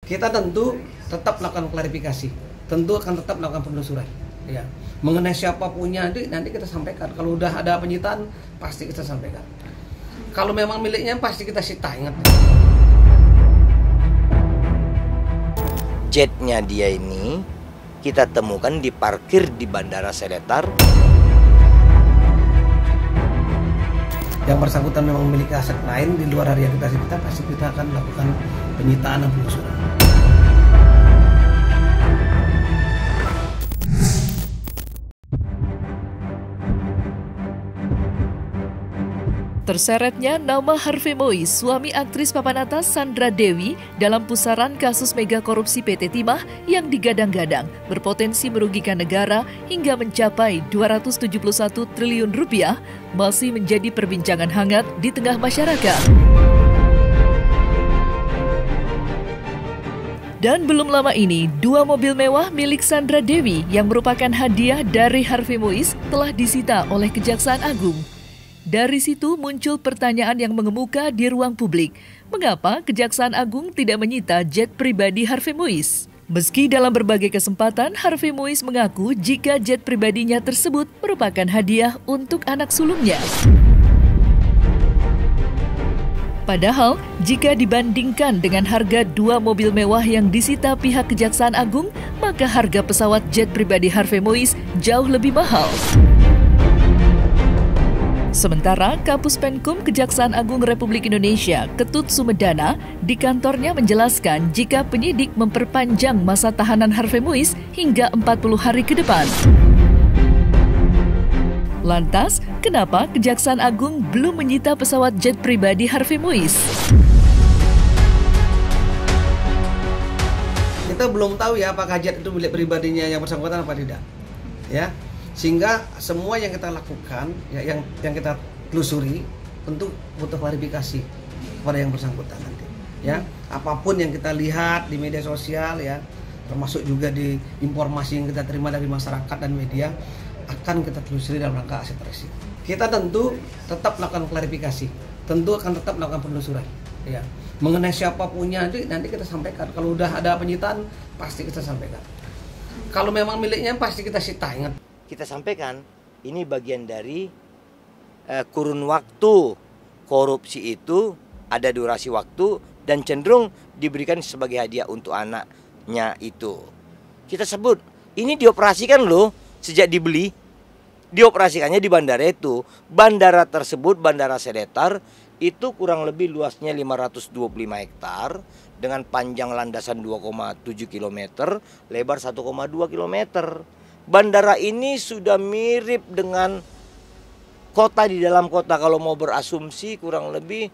Kita tentu tetap melakukan klarifikasi, tentu akan tetap melakukan penelusuran. Ya, mengenai siapa punya nanti kita sampaikan. Kalau udah ada penyitaan pasti kita sampaikan. Kalau memang miliknya pasti kita sita, ingat. Jetnya dia ini kita temukan diparkir di Bandara Seletar. Yang bersangkutan memang memiliki aset lain di luar dari akreditasi kita, pasti kita akan melakukan penyitaan dan penelusuran. Terseretnya nama Harvey Mois, suami aktris papan atas Sandra Dewi, dalam pusaran kasus mega korupsi PT Timah yang digadang-gadang berpotensi merugikan negara hingga mencapai 271 triliun rupiah, masih menjadi perbincangan hangat di tengah masyarakat. Dan belum lama ini, 2 mobil mewah milik Sandra Dewi yang merupakan hadiah dari Harvey Mois telah disita oleh Kejaksaan Agung. Dari situ muncul pertanyaan yang mengemuka di ruang publik. Mengapa Kejaksaan Agung tidak menyita jet pribadi Harvey Mois? Meski dalam berbagai kesempatan, Harvey Mois mengaku jika jet pribadinya tersebut merupakan hadiah untuk anak sulungnya. Padahal, jika dibandingkan dengan harga 2 mobil mewah yang disita pihak Kejaksaan Agung, maka harga pesawat jet pribadi Harvey Mois jauh lebih mahal. Sementara Kapus Penkum Kejaksaan Agung Republik Indonesia, Ketut Sumedana, di kantornya menjelaskan jika penyidik memperpanjang masa tahanan Harvey Mois hingga 40 hari ke depan. Lantas, kenapa Kejaksaan Agung belum menyita pesawat jet pribadi Harvey Mois? Kita belum tahu ya apakah jet itu milik pribadinya yang bersangkutan apa tidak. Ya. Sehingga semua yang kita lakukan, ya, yang kita telusuri, tentu butuh klarifikasi kepada yang bersangkutan nanti. Ya, apapun yang kita lihat di media sosial, ya, termasuk juga di informasi yang kita terima dari masyarakat dan media, akan kita telusuri dalam rangka aset resiko. Kita tentu tetap melakukan klarifikasi, tentu akan tetap melakukan penelusuran. Ya, mengenai siapa punya nanti kita sampaikan. Kalau udah ada penyitaan, pasti kita sampaikan. Kalau memang miliknya pasti kita sita, ingat. Kita sampaikan ini bagian dari kurun waktu korupsi itu, ada durasi waktu dan cenderung diberikan sebagai hadiah untuk anaknya itu. Kita sebut ini dioperasikan loh sejak dibeli, dioperasikannya di bandara itu. Bandara tersebut, Bandara Seletar, itu kurang lebih luasnya 525 hektar dengan panjang landasan 2,7 km, lebar 1,2 km. Bandara ini sudah mirip dengan kota di dalam kota. Kalau mau berasumsi kurang lebih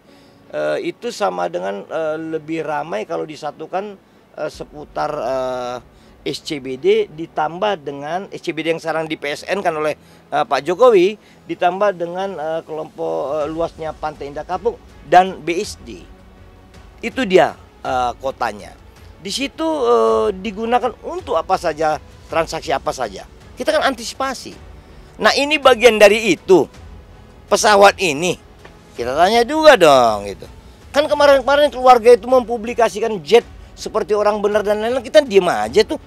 itu sama dengan lebih ramai kalau disatukan seputar SCBD ditambah dengan SCBD yang sekarang di PSN kan oleh Pak Jokowi, ditambah dengan kelompok luasnya Pantai Indah Kapuk dan BSD. Itu dia kotanya. Di situ digunakan untuk apa saja, transaksi apa saja. Kita kan antisipasi. Nah, ini bagian dari itu. Pesawat ini kita tanya juga dong gitu. Kan kemarin-kemarin keluarga itu mempublikasikan jet seperti orang benar dan lain-lain, kita diem aja tuh.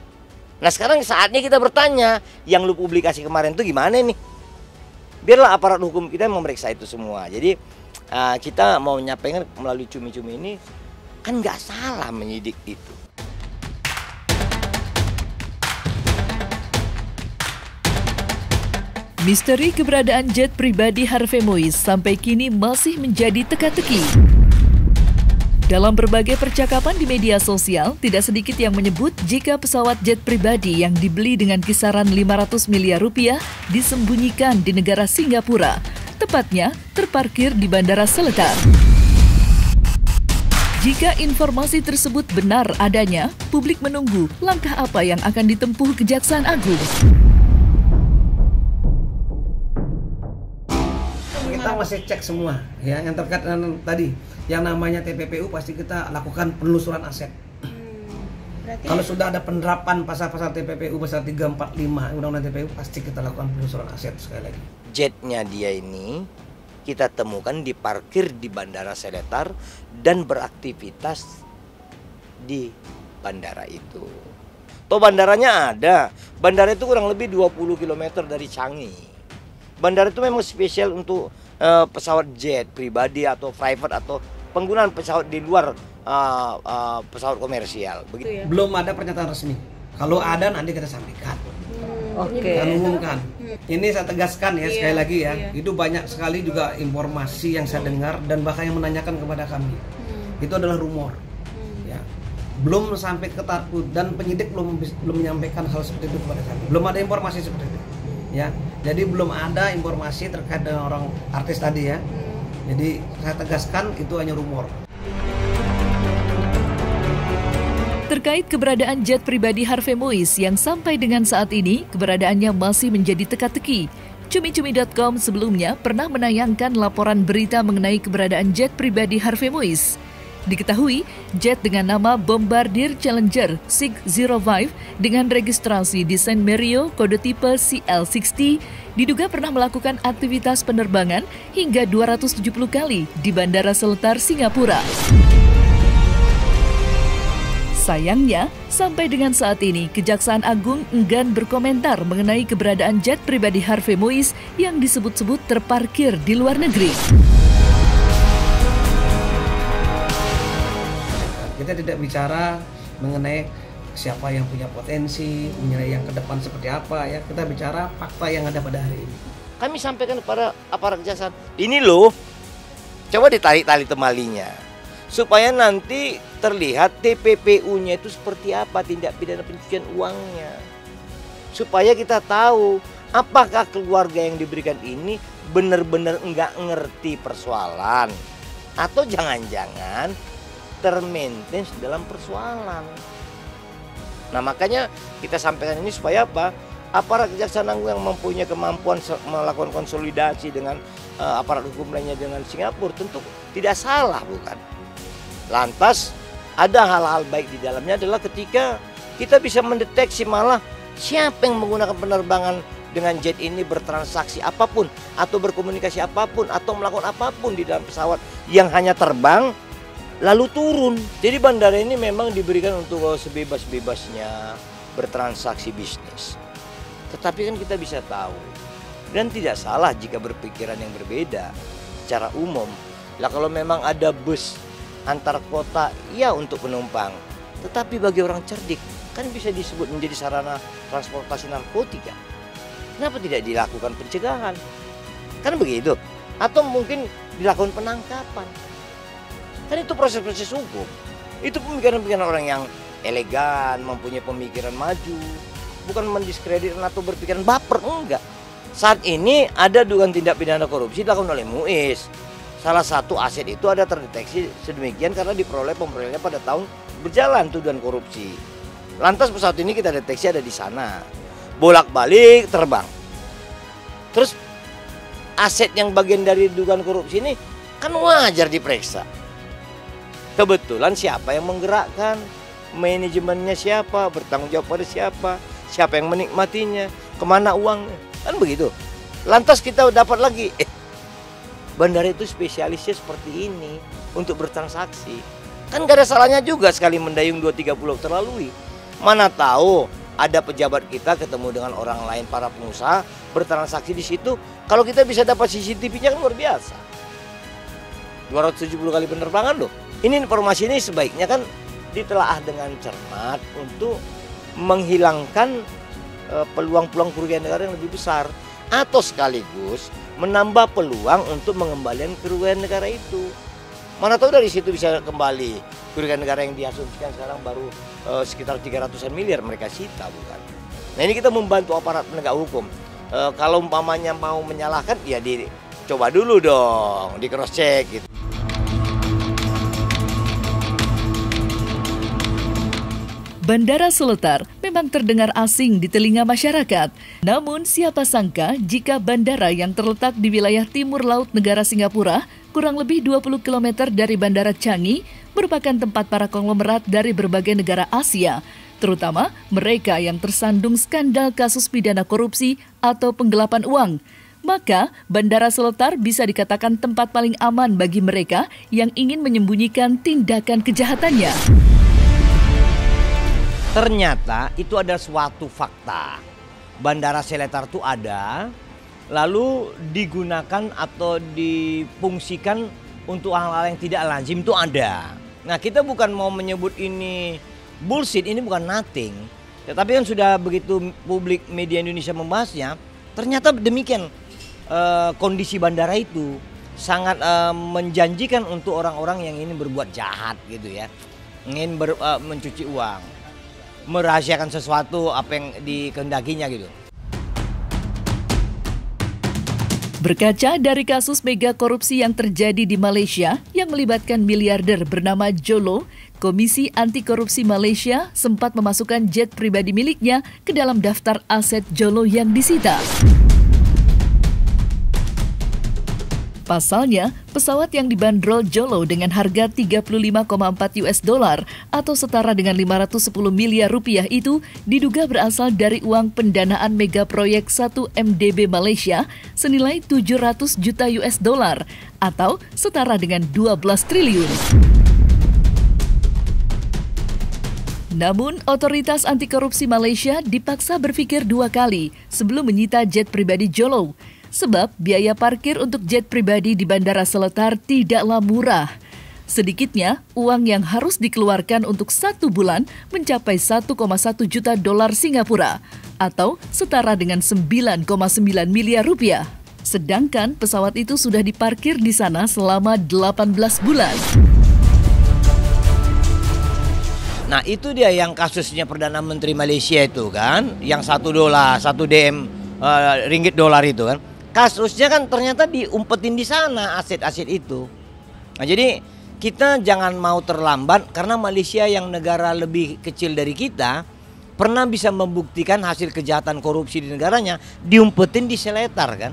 Nah, sekarang saatnya kita bertanya, yang lu publikasi kemarin tuh gimana nih? Biarlah aparat hukum kita memeriksa itu semua. Jadi kita mau menyampaikan melalui cumi-cumi ini, kan nggak salah menyidik itu. Misteri keberadaan jet pribadi Harvey Mois sampai kini masih menjadi teka-teki. Dalam berbagai percakapan di media sosial, tidak sedikit yang menyebut jika pesawat jet pribadi yang dibeli dengan kisaran 500 miliar rupiah disembunyikan di negara Singapura, tepatnya terparkir di Bandara Seletar. Jika informasi tersebut benar adanya, publik menunggu langkah apa yang akan ditempuh Kejaksaan Agung. Kita masih cek semua, ya, yang terkait dengan tadi yang namanya TPPU, pasti kita lakukan penelusuran aset. Kalau sudah ada penerapan pasal-pasal TPPU pasal 345 Undang-Undang TPPU, pasti kita lakukan penelusuran aset sekali lagi. Jetnya dia ini kita temukan diparkir di Bandara Seletar dan beraktivitas di bandara itu. Toh bandaranya ada. Bandara itu kurang lebih 20 km dari Changi. Bandara itu memang spesial untuk pesawat jet pribadi atau private atau penggunaan pesawat di luar pesawat komersial. Begitu. Belum ada pernyataan resmi. Kalau ada nanti kita sampaikan. Oke. Kita umumkan. Ini saya tegaskan ya sekali lagi ya. Itu banyak sekali juga informasi yang saya dengar dan bahkan yang menanyakan kepada kami. Itu adalah rumor. Ya. Belum sampai ke takut dan penyidik belum menyampaikan hal seperti itu kepada kami. Belum ada informasi seperti itu. Ya. Jadi belum ada informasi terkait dengan orang artis tadi ya. Jadi saya tegaskan itu hanya rumor. Terkait keberadaan jet pribadi Harvey Moise yang sampai dengan saat ini keberadaannya masih menjadi teka-teki. Cumi-cumi.com sebelumnya pernah menayangkan laporan berita mengenai keberadaan jet pribadi Harvey Moise. Diketahui, jet dengan nama Bombardier Challenger 605 dengan registrasi di Saint Mario kode tipe CL60 diduga pernah melakukan aktivitas penerbangan hingga 270 kali di Bandara Seletar, Singapura. Sayangnya, sampai dengan saat ini, Kejaksaan Agung enggan berkomentar mengenai keberadaan jet pribadi Harvey Moise yang disebut-sebut terparkir di luar negeri. Kita tidak bicara mengenai siapa yang punya potensi, mengenai yang ke depan seperti apa ya. Kita bicara fakta yang ada pada hari ini. Kami sampaikan kepada aparat kejaksaan, ini loh, coba ditarik tali temalinya. Supaya nanti terlihat TPPU-nya itu seperti apa, tindak pidana pencucian uangnya. Supaya kita tahu apakah keluarga yang diberikan ini benar-benar enggak ngerti persoalan. Atau jangan-jangan termaintenance dalam persoalan. Nah makanya kita sampaikan ini supaya apa? Aparat Kejaksaan Agung yang mempunyai kemampuan melakukan konsolidasi dengan aparat hukum lainnya dengan Singapura tentu tidak salah, bukan? Lantas ada hal-hal baik di dalamnya adalah ketika kita bisa mendeteksi malah siapa yang menggunakan penerbangan dengan jet ini bertransaksi apapun atau berkomunikasi apapun atau melakukan apapun di dalam pesawat yang hanya terbang lalu turun. Jadi bandara ini memang diberikan untuk sebebas-bebasnya bertransaksi bisnis. Tetapi kan kita bisa tahu dan tidak salah jika berpikiran yang berbeda secara umum. Lah kalau memang ada bus antar kota ya untuk penumpang, tetapi bagi orang cerdik kan bisa disebut menjadi sarana transportasi narkotika. Kenapa tidak dilakukan pencegahan? Kan begitu. Atau mungkin dilakukan penangkapan. Kan itu proses-proses hukum. Itu pemikiran-pemikiran orang yang elegan, mempunyai pemikiran maju, bukan mendiskreditkan atau berpikiran baper, enggak. Saat ini ada dugaan tindak pidana korupsi dilakukan oleh Muiz. Salah satu aset itu ada terdeteksi sedemikian karena diperoleh pemrolehannya pada tahun berjalan tuduhan korupsi. Lantas pesawat ini kita deteksi ada di sana. Bolak-balik terbang. Terus aset yang bagian dari dugaan korupsi ini kan wajar diperiksa. Kebetulan siapa yang menggerakkan, manajemennya siapa, bertanggung jawab pada siapa yang menikmatinya, kemana uangnya, kan begitu. Lantas kita dapat lagi, bandara itu spesialisnya seperti ini untuk bertransaksi. Kan gak ada salahnya juga sekali mendayung 2-3 pulau terlalui. Mana tahu ada pejabat kita ketemu dengan orang lain, para pengusaha, bertransaksi di situ. Kalau kita bisa dapat CCTV-nya kan luar biasa. 270 kali penerbangan loh. Ini informasi ini sebaiknya kan ditelaah dengan cermat untuk menghilangkan peluang-peluang kerugian negara yang lebih besar. Atau sekaligus menambah peluang untuk mengembalikan kerugian negara itu. Mana tahu dari situ bisa kembali kerugian negara yang diasumsikan sekarang baru sekitar 300-an miliar mereka sita, bukan? Nah ini kita membantu aparat penegak hukum. Kalau umpamanya mau menyalahkan ya dicoba dulu dong, di cross check gitu. Bandara Seletar memang terdengar asing di telinga masyarakat. Namun siapa sangka jika bandara yang terletak di wilayah timur laut negara Singapura, kurang lebih 20 km dari Bandara Changi, merupakan tempat para konglomerat dari berbagai negara Asia, terutama mereka yang tersandung skandal kasus pidana korupsi atau penggelapan uang. Maka, Bandara Seletar bisa dikatakan tempat paling aman bagi mereka yang ingin menyembunyikan tindakan kejahatannya. Ternyata itu adalah suatu fakta. Bandara Seletar itu ada, lalu digunakan atau difungsikan untuk hal-hal yang tidak lazim itu ada. Nah, kita bukan mau menyebut ini bullshit, ini bukan nothing. Tetapi kan sudah begitu publik media Indonesia membahasnya, ternyata demikian kondisi bandara itu sangat menjanjikan untuk orang-orang yang ingin berbuat jahat gitu ya, ingin mencuci uang, merahasiakan sesuatu apa yang dikehendakinya gitu. Berkaca dari kasus mega korupsi yang terjadi di Malaysia yang melibatkan miliarder bernama Jolo, Komisi Anti Korupsi Malaysia sempat memasukkan jet pribadi miliknya ke dalam daftar aset Jolo yang disita. Pasalnya, pesawat yang dibanderol Jolo dengan harga 35,4 US dollar atau setara dengan 510 miliar rupiah itu diduga berasal dari uang pendanaan mega proyek 1 MDB Malaysia senilai 700 juta US dollar atau setara dengan 12 triliun. Namun, otoritas anti korupsi Malaysia dipaksa berpikir 2 kali sebelum menyita jet pribadi Jolo. Sebab biaya parkir untuk jet pribadi di Bandara Seletar tidaklah murah. Sedikitnya, uang yang harus dikeluarkan untuk 1 bulan mencapai 1,1 juta dolar Singapura atau setara dengan 9,9 miliar rupiah. Sedangkan pesawat itu sudah diparkir di sana selama 18 bulan. Nah, itu dia yang kasusnya Perdana Menteri Malaysia itu kan, yang 1 dolar, 1 DM ringgit dolar itu kan. Kasusnya kan ternyata diumpetin di sana aset-aset itu. Nah, jadi kita jangan mau terlambat karena Malaysia yang negara lebih kecil dari kita pernah bisa membuktikan hasil kejahatan korupsi di negaranya diumpetin di Seletar kan.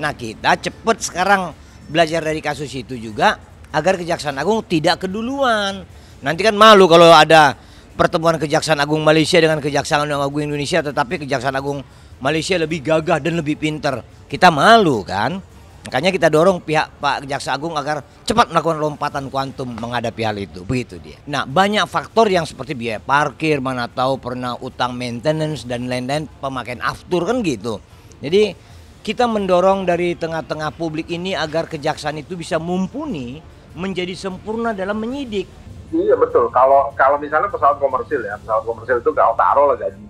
Nah, kita cepat sekarang belajar dari kasus itu juga agar Kejaksaan Agung tidak keduluan. Nanti kan malu kalau ada pertemuan Kejaksaan Agung Malaysia dengan Kejaksaan Agung Indonesia tetapi Kejaksaan Agung Malaysia lebih gagah dan lebih pintar. Kita malu kan. Makanya kita dorong pihak Pak Jaksa Agung agar cepat melakukan lompatan kuantum menghadapi hal itu. Begitu dia. Nah, banyak faktor yang seperti biaya parkir, mana tahu pernah utang maintenance dan lain-lain, pemakaian aftur kan gitu. Jadi kita mendorong dari tengah-tengah publik ini agar kejaksaan itu bisa mumpuni menjadi sempurna dalam menyidik. Iya betul. Kalau misalnya pesawat komersil ya, pesawat komersil itu gak taruh lah gaji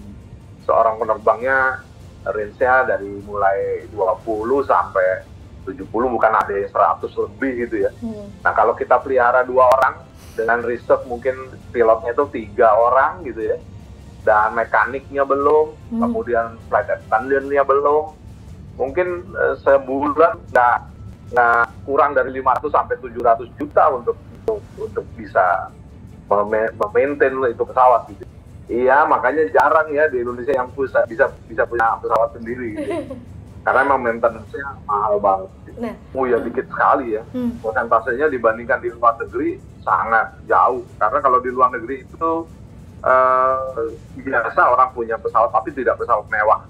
seorang penerbangnya range-nya dari mulai 20 sampai 70, bukan ada yang 100 lebih gitu ya. Nah, kalau kita pelihara 2 orang dengan riset mungkin pilotnya itu 3 orang gitu ya. Dan mekaniknya belum, kemudian flight attendant-nya belum. Mungkin sebulan nggak kurang dari 500 sampai 700 juta untuk bisa memaintain itu pesawat gitu. Iya, makanya jarang ya di Indonesia yang bisa punya pesawat sendiri gitu. Karena memang maintenance-nya mahal banget. Nah. Oh ya, dikit sekali ya. Persentasenya dibandingkan di luar negeri sangat jauh. Karena kalau di luar negeri itu biasa orang punya pesawat tapi tidak pesawat mewah.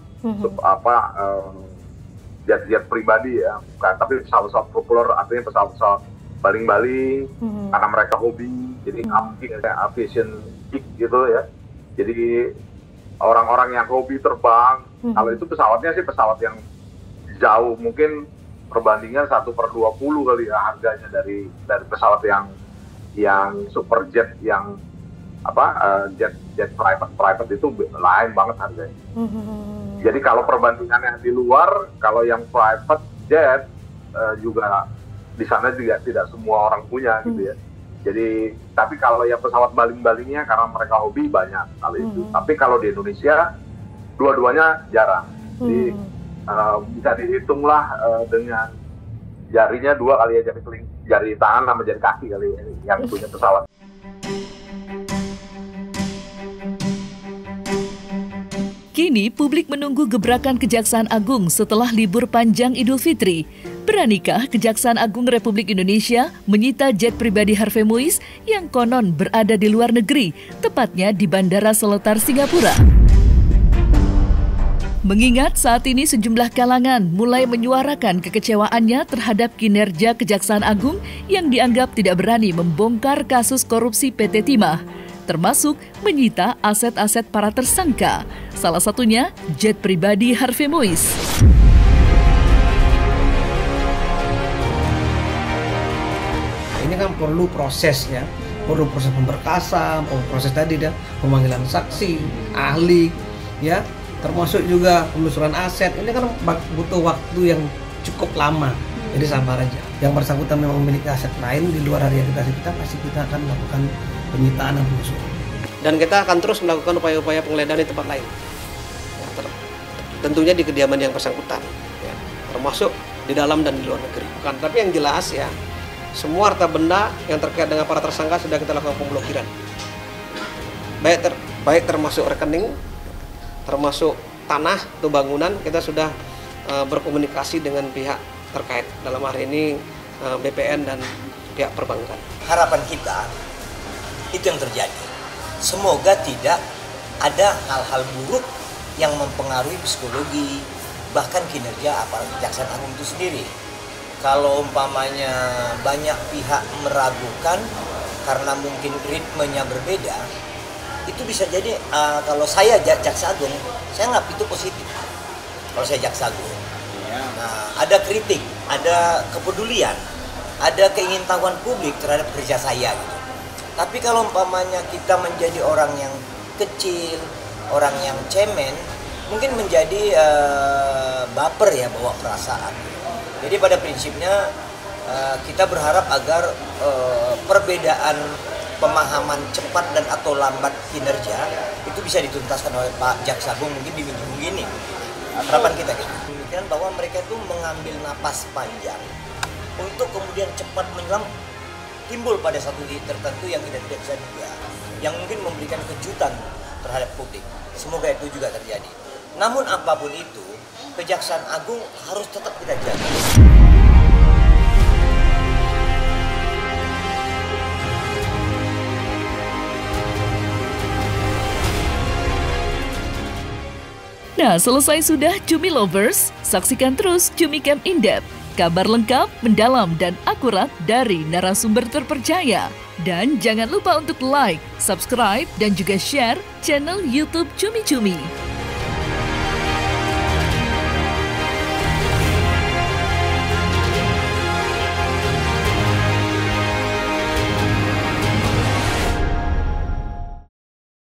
Jet-jet pribadi ya. Bukan, tapi pesawat-pesawat populer artinya pesawat-pesawat baling-baling karena mereka hobi. Jadi aviation geek gitu ya. Jadi orang-orang yang hobi terbang, kalau itu pesawatnya sih pesawat yang jauh, mungkin perbandingan 1/20 kali ya harganya dari pesawat yang super jet yang jet private itu lain banget harganya. Jadi kalau perbandingannya di luar, kalau yang private jet juga di sana juga tidak semua orang punya gitu ya. Jadi, tapi kalau yang pesawat baling-balingnya karena mereka hobi banyak kali itu. Tapi kalau di Indonesia, dua-duanya jarang. Jadi bisa dihitung lah dengan jarinya 2 kali ya, jari tangan sama jari kaki kali ya, yang punya pesawat. Kini publik menunggu gebrakan Kejaksaan Agung setelah libur panjang Idul Fitri. Beranikah Kejaksaan Agung Republik Indonesia menyita jet pribadi Harvey Muiz yang konon berada di luar negeri, tepatnya di Bandara Seletar, Singapura? Mengingat saat ini sejumlah kalangan mulai menyuarakan kekecewaannya terhadap kinerja Kejaksaan Agung yang dianggap tidak berani membongkar kasus korupsi PT Timah. termasuk menyita aset-aset para tersangka, salah satunya jet pribadi Harvey Muiz. Ini kan perlu proses ya, perlu proses pemberkasan, proses tadi ya, pemanggilan saksi, ahli, ya, termasuk juga penelusuran aset. Ini kan butuh waktu yang cukup lama, jadi sabar aja. Yang bersangkutan memang memiliki aset lain di luar dari identitas kita, pasti kita akan melakukan penyitaan dan penelusuran. Dan kita akan terus melakukan upaya-upaya penggeledahan di tempat lain, ya, tentunya di kediaman yang bersangkutan, ya, termasuk di dalam dan di luar negeri. Bukan, tapi yang jelas ya, semua harta benda yang terkait dengan para tersangka sudah kita lakukan pemblokiran. Baik termasuk rekening, termasuk tanah atau bangunan, kita sudah berkomunikasi dengan pihak terkait. Dalam hari ini BPN dan pihak perbankan. Harapan kita itu yang terjadi. Semoga tidak ada hal-hal buruk yang mempengaruhi psikologi, bahkan kinerja aparat Kejaksaan Agung itu sendiri. Kalau umpamanya banyak pihak meragukan karena mungkin ritmenya berbeda, itu bisa jadi kalau saya Jaksa Agung, saya anggap itu positif. Kalau saya Jaksa Agung, nah, ada kritik, ada kepedulian, ada keingintahuan publik terhadap kerja saya gitu. Tapi kalau umpamanya kita menjadi orang yang kecil, orang yang cemen, mungkin menjadi baper ya, bawa perasaan. Jadi pada prinsipnya kita berharap agar perbedaan pemahaman cepat dan atau lambat kinerja itu bisa dituntaskan oleh Pak Jaksa Agung mungkin di minggu ini. Harapan kita gitu. Demikian bahwa mereka itu mengambil napas panjang untuk kemudian cepat menyelam timbul pada satu titik tertentu yang tidak bisa duga, yang mungkin memberikan kejutan terhadap publik. Semoga itu juga terjadi. Namun apapun itu, Kejaksaan Agung harus tetap kita jaga. Nah, selesai sudah Cumi Lovers, saksikan terus Cumi Camp In-Depth. Kabar lengkap, mendalam, dan akurat dari narasumber terpercaya. Dan jangan lupa untuk like, subscribe, dan juga share channel YouTube Cumi Cumi.